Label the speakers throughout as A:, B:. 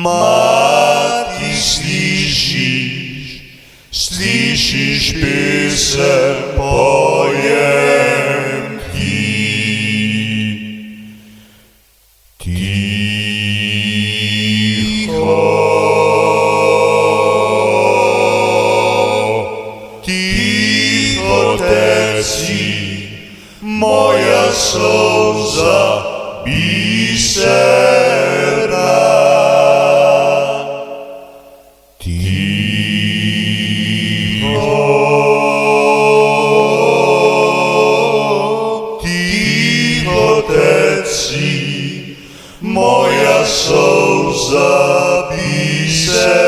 A: Matki, słyszysz piosen pojemki. Ticho teci moja sołza biserna. Ticho teci moja sołza biserna.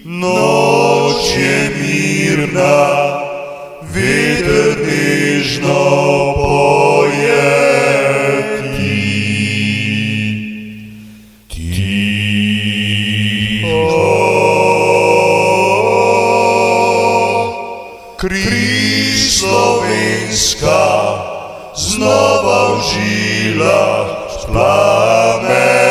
A: Nocie mirna, wieter nieżno poje ti. Krwi słowiańska znowu w żilach plameni.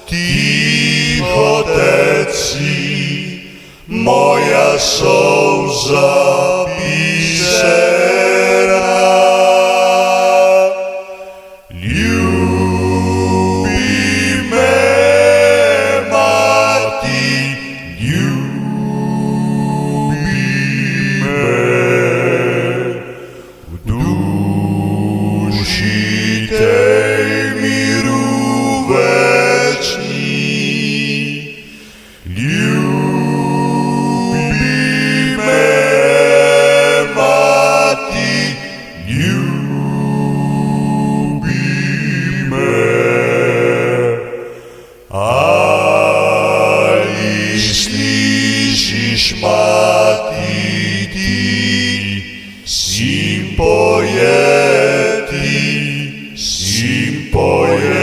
A: Ticho teci moja sołza biserna. Ljubime mati, ljubime w duši tej miru večni. Ljubime mati, ljubime. Ali słyszysz, mati, ti sim pojeti, sim pojeti.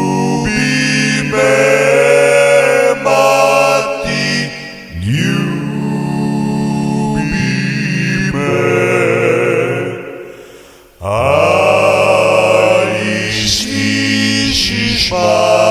A: Ljubime mati, ljubime. Ali słyszysz, mati,